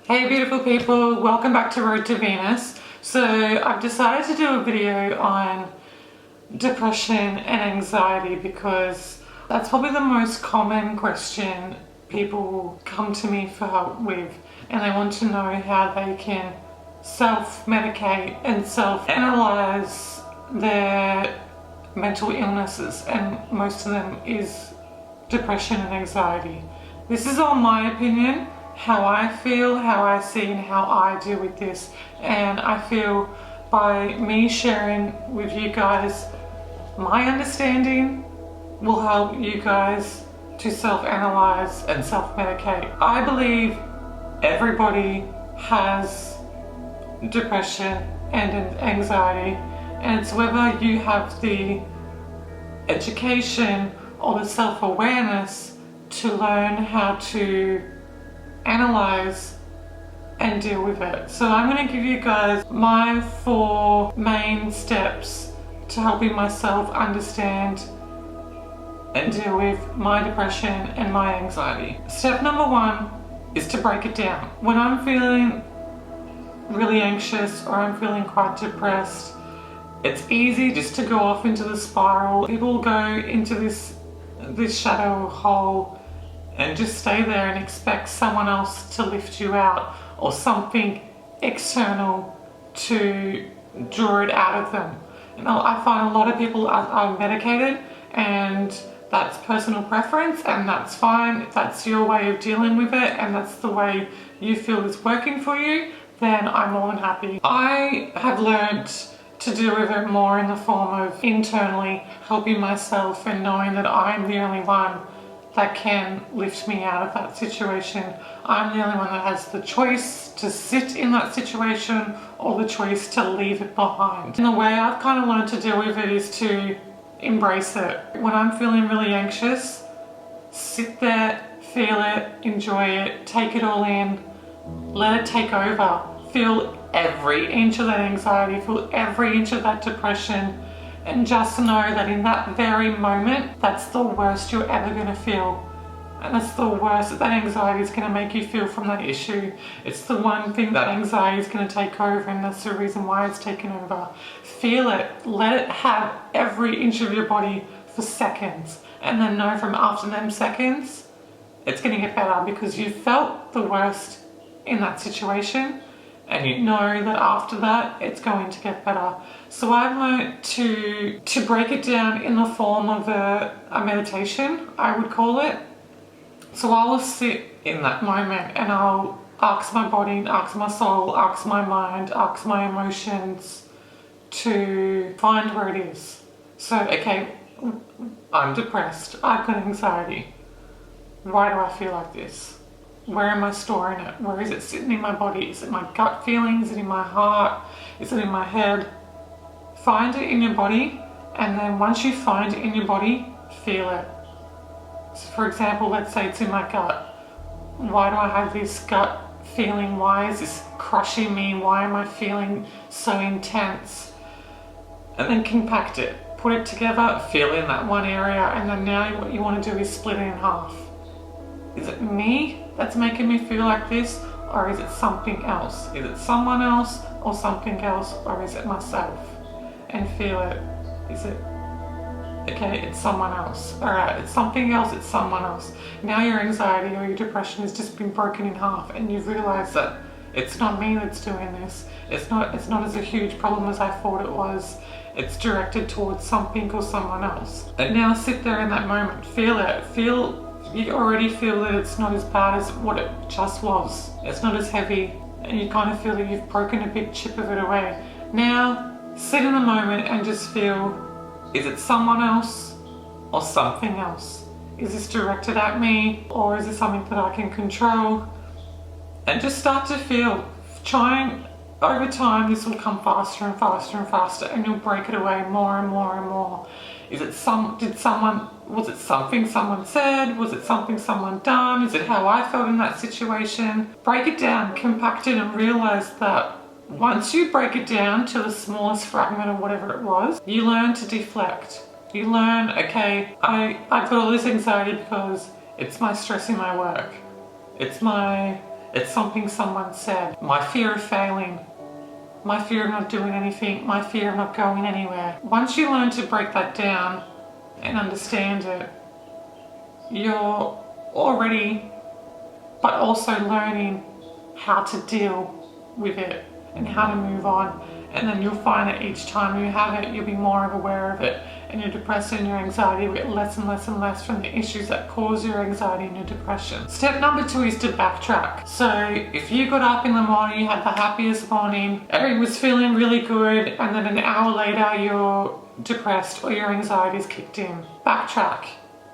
Hey beautiful people, welcome back to Road to Venus. So I've decided to do a video on depression and anxiety because that's probably the most common question people come to me for help with, and they want to know how they can self-medicate and self-analyze their mental illnesses, and most of them is depression and anxiety. This is all my opinion, how I feel, how I see, and how I deal with this. And I feel by me sharing with you guys my understanding will help you guys to self-analyze and self-medicate. I believe everybody has depression and anxiety, and it's whether you have the education or the self-awareness to learn how to analyze and deal with it. So I'm going to give you guys my 4 main steps to helping myself understand and deal with my depression and my anxiety. Step number 1 is to break it down. When I'm feeling really anxious or I'm feeling quite depressed, it's easy just to go off into the spiral. People go into this shadow hole and just stay there and expect someone else to lift you out or something external to draw it out of them. You know, I find a lot of people are medicated, and that's personal preference, and that's fine. If that's your way of dealing with it and that's the way you feel is working for you, then I'm more than happy. I have learnt to deal with it more in the form of internally helping myself and knowing that I'm the only one that can lift me out of that situation. I'm the only one that has the choice to sit in that situation or the choice to leave it behind. And the way I've kind of learned to deal with it is to embrace it. When I'm feeling really anxious, sit there, feel it, enjoy it, take it all in, let it take over. Feel every inch of that anxiety, feel every inch of that depression, and just know that in that very moment, that's the worst you're ever going to feel. And that's the worst that anxiety is going to make you feel from that issue. It's the one thing that anxiety is going to take over, and that's the reason why it's taken over. Feel it, let it have every inch of your body for seconds, and then know from after them seconds, it's going to get better because you felt the worst in that situation. And you know that after that, it's going to get better. So I've learned to break it down in the form of a meditation, I would call it. So I will sit in that moment and I'll ask my body, ask my soul, ask my mind, ask my emotions to find where it is. So, okay, I'm depressed, I've got anxiety. Why do I feel like this? Where am I storing it? Where is it sitting in my body? Is it my gut feeling? Is it in my heart? Is it in my head? Find it in your body, and then once you find it in your body, feel it. So for example, let's say it's in my gut. Why do I have this gut feeling? Why is this crushing me? Why am I feeling so intense? And then compact it. Put it together, feel in that one area, and then now what you want to do is split it in half. Is it me that's making me feel like this, or is it something else? Is it someone else or something else, or is it myself? And feel it. Is it, okay, it's someone else. All right, it's something else, it's someone else. Now your anxiety or your depression has just been broken in half, and you've realized that it's not me that's doing this. It's not as a huge problem as I thought it was. It's directed towards something or someone else. And now sit there in that moment, feel it, you already feel that it's not as bad as what it just was. It's not as heavy, and you kind of feel that you've broken a big chip of it away. Now, sit in the moment and just feel, is it someone else or something else? Is this directed at me, or is it something that I can control? And just start to feel. Trying, over time, this will come faster and faster and faster, and you'll break it away more and more and more. Was it something someone said? Was it something someone done? Is it how I felt in that situation? Break it down, compact it, and realize that once you break it down to the smallest fragment of whatever it was, you learn to deflect. You learn, okay, I've got all this anxiety because it's my stress in my work. It's my It's something someone said. My fear of failing, my fear of not doing anything, my fear of not going anywhere. Once you learn to break that down and understand it, you're already, but also learning how to deal with it and how to move on. And then you'll find that each time you have it, you'll be more aware of it, and your depression and your anxiety will get less and less and less from the issues that cause your anxiety and your depression. Step number 2 is to backtrack. So if you got up in the morning, you had the happiest morning, everything was feeling really good, and then an hour later you're depressed or your anxiety's kicked in. Backtrack.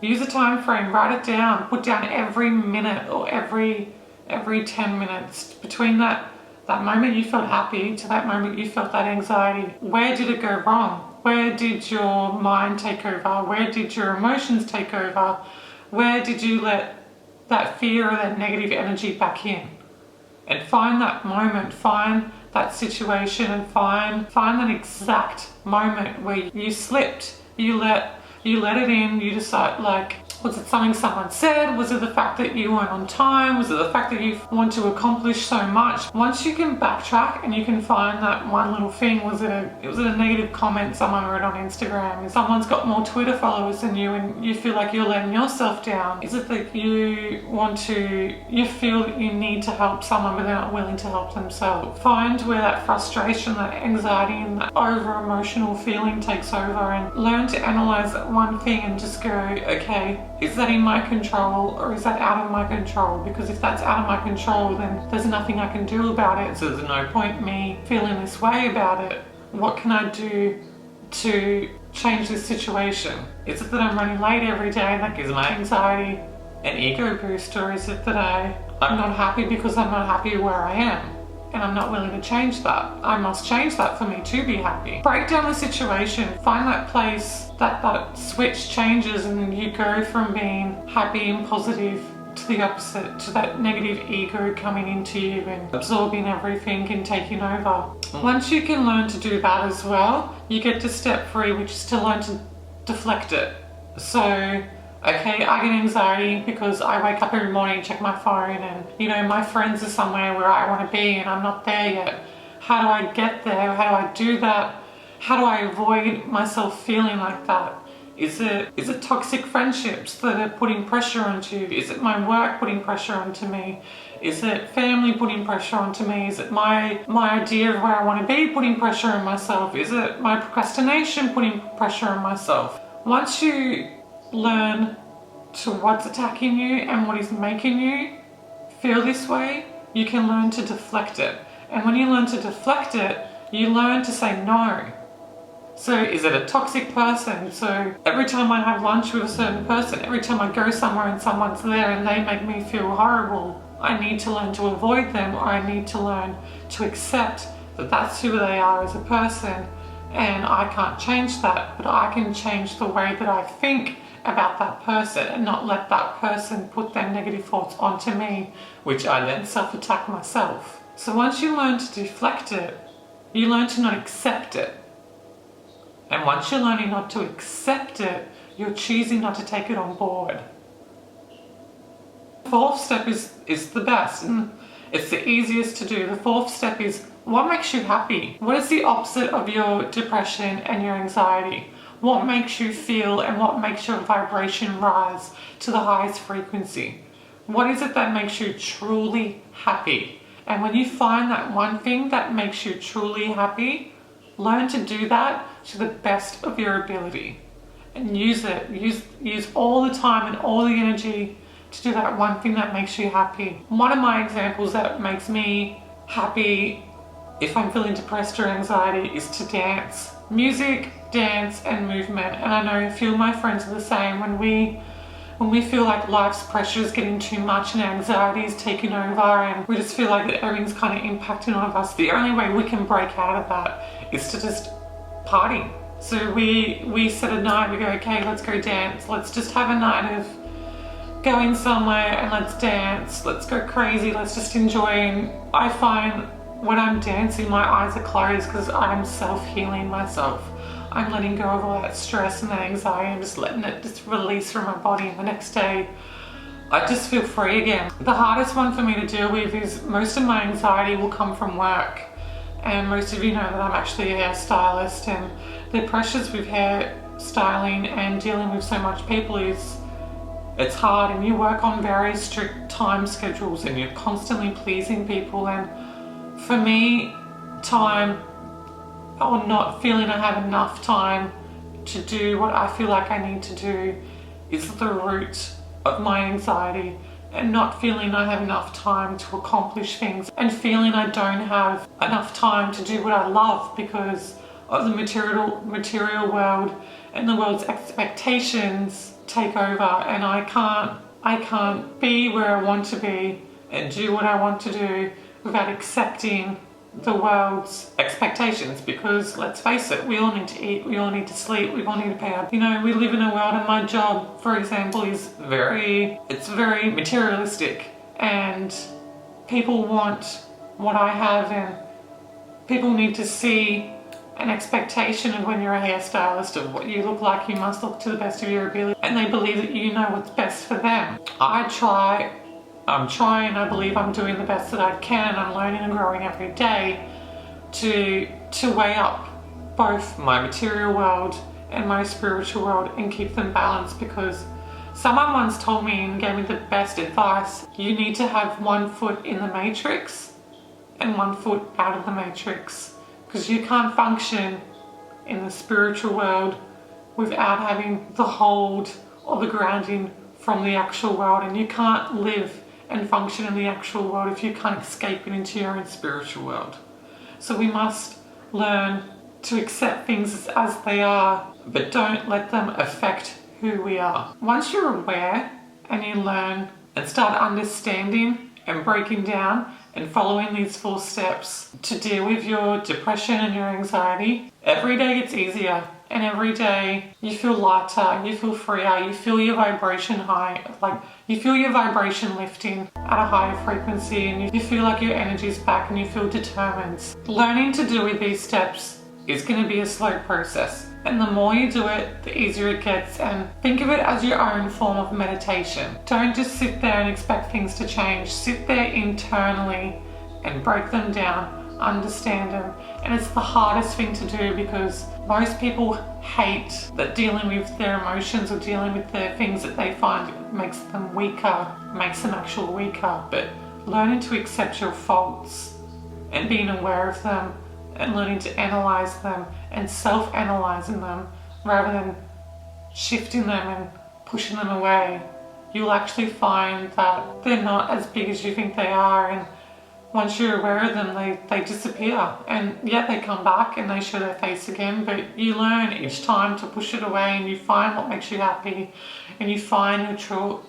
Use a time frame, write it down, put down every minute or every 10 minutes between that moment you felt happy to that moment you felt that anxiety. Where did it go wrong? Where did your mind take over? Where did your emotions take over? Where did you let that fear or that negative energy back in? And find that moment, find that situation, and find that exact moment where you slipped. You let it in, you decide, like, was it something someone said? Was it the fact that you weren't on time? Was it the fact that you want to accomplish so much? Once you can backtrack and you can find that one little thing, was it a negative comment someone wrote on Instagram? If someone's got more Twitter followers than you and you feel like you're letting yourself down? Is it that you feel that you need to help someone but they're not willing to help themselves? Find where that frustration, that anxiety and that over emotional feeling takes over, and learn to analyze that one thing and just go, okay, is that in my control or is that out of my control? Because if that's out of my control, then there's nothing I can do about it. So there's no point me feeling this way about it. What can I do to change this situation? Is it that I'm running late every day and that gives my anxiety an ego boost? Or is it that I'm not happy because I'm not happy where I am and I'm not willing to change that? I must change that for me to be happy. Break down the situation, find that place that switch changes, and then you go from being happy and positive to the opposite, to that negative ego coming into you and absorbing everything and taking over. Once you can learn to do that as well, you get to step 3, which is to learn to deflect it. So, okay, I get anxiety because I wake up every morning, check my phone, and my friends are somewhere where I want to be and I'm not there yet. How do I get there? How do I do that? How do I avoid myself feeling like that? Is it toxic friendships that are putting pressure onto you? Is it my work putting pressure onto me? Is it family putting pressure onto me? Is it my idea of where I want to be putting pressure on myself? Is it my procrastination putting pressure on myself? Once you learn to what's attacking you and what is making you feel this way, you can learn to deflect it. And when you learn to deflect it, you learn to say no. So is it a toxic person? So every time I have lunch with a certain person, every time I go somewhere and someone's there and they make me feel horrible, I need to learn to avoid them, or I need to learn to accept that that's who they are as a person, and I can't change that, but I can change the way that I think about that person and not let that person put their negative thoughts onto me, which I then self-attack myself. So once you learn to deflect it, you learn to not accept it. And once you're learning not to accept it, you're choosing not to take it on board. The 4th step is the best, and it's the easiest to do. The 4th step is, what makes you happy? What is the opposite of your depression and your anxiety? What makes you feel and what makes your vibration rise to the highest frequency? What is it that makes you truly happy? And when you find that one thing that makes you truly happy, learn to do that to the best of your ability and use it. Use all the time and all the energy to do that one thing that makes you happy. One of my examples that makes me happy if I'm feeling depressed or anxiety is to dance. Music, dance, and movement. And I know a few of my friends are the same. When we feel like life's pressure is getting too much and anxiety is taking over and we just feel like that everything's kind of impacting on us, the only way we can break out of that is to just party. So we set a night, we go, okay, let's go dance. Let's just have a night of going somewhere and let's dance. Let's go crazy. Let's just enjoy. And I find when I'm dancing, my eyes are closed because I'm self-healing myself. I'm letting go of all that stress and that anxiety. I'm just letting it just release from my body. And the next day, I just feel free again. The hardest one for me to deal with is most of my anxiety will come from work. And most of you know that I'm actually a hairstylist, and the pressures with hair styling and dealing with so much people it's hard, and you work on very strict time schedules and you're constantly pleasing people. And for me, time or not feeling I have enough time to do what I feel like I need to do is the root of my anxiety, and not feeling I have enough time to accomplish things and feeling I don't have enough time to do what I love because of the material world and the world's expectations take over, and I can't be where I want to be and do what I want to do without accepting the world's expectations, because let's face it, we all need to eat, we all need to sleep, we all need to pay our, we live in a world, and my job, for example, is very materialistic, and people want what I have, and people need to see an expectation of when you're a hairstylist of what you look like. You must look to the best of your ability, and they believe that you know what's best for them. I'm trying, I believe I'm doing the best that I can. I'm learning and growing every day to weigh up both my material world and my spiritual world and keep them balanced, because someone once told me and gave me the best advice: you need to have one foot in the matrix and one foot out of the matrix, because you can't function in the spiritual world without having the hold or the grounding from the actual world, and you can't live and function in the actual world if you can't escape it into your own spiritual world. So we must learn to accept things as they are, but don't let them affect who we are. Once you're aware and you learn and start understanding and breaking down and following these 4 steps to deal with your depression and your anxiety, every day gets easier, and every day you feel lighter, you feel freer, you feel your vibration high, like you feel your vibration lifting at a higher frequency, and you feel like your energy's back and you feel determined. Learning to do with these steps is going to be a slow process, and the more you do it, the easier it gets. And think of it as your own form of meditation. Don't just sit there and expect things to change. Sit there internally and break them down, understand them. And it's the hardest thing to do, because most people hate that dealing with their emotions or dealing with their things that they find makes them weaker, makes them actually weaker. But learning to accept your faults and being aware of them and learning to analyze them and self-analyzing them rather than shifting them and pushing them away, you'll actually find that they're not as big as you think they are. And once you're aware of them, they disappear, and yet they come back and they show their face again. But you learn each time to push it away, and you find what makes you happy, and you find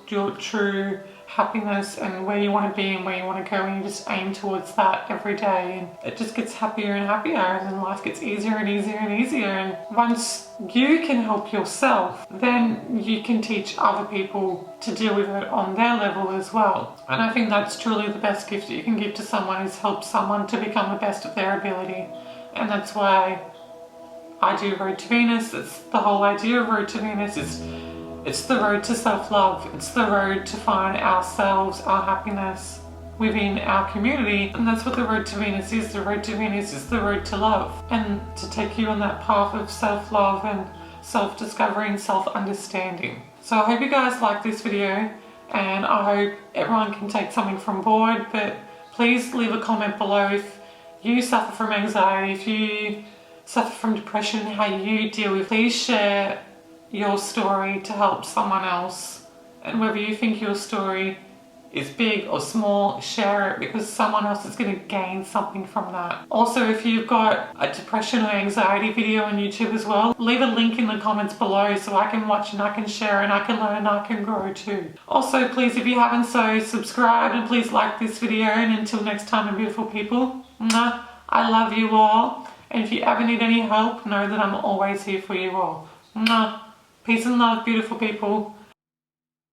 your true happiness and where you want to be and where you want to go, and you just aim towards that every day, and it just gets happier and happier, and then life gets easier and easier and easier. And once you can help yourself, then you can teach other people to deal with it on their level as well. And I think that's truly the best gift that you can give to someone, is help someone to become the best of their ability. And that's why I do Road to Venus. It's the whole idea of Road to Venus is it's the road to self-love. It's the road to find ourselves, our happiness within our community. And that's what the Road to Venus is. The Road to Venus is the road to love, and to take you on that path of self-love and self-discovery and self-understanding. So I hope you guys like this video, and I hope everyone can take something from board. But please leave a comment below if you suffer from anxiety, if you suffer from depression, how you deal with it. Please share your story to help someone else, and whether you think your story is big or small, share it, because someone else is going to gain something from that. Also, if you've got a depression or anxiety video on YouTube as well, leave a link in the comments below so I can watch and I can share and I can learn and I can grow too. Also, please, if you haven't so, subscribe, and please like this video. And until next time, my beautiful people, I love you all, and if you ever need any help, know that I'm always here for you all. Peace and love, beautiful people.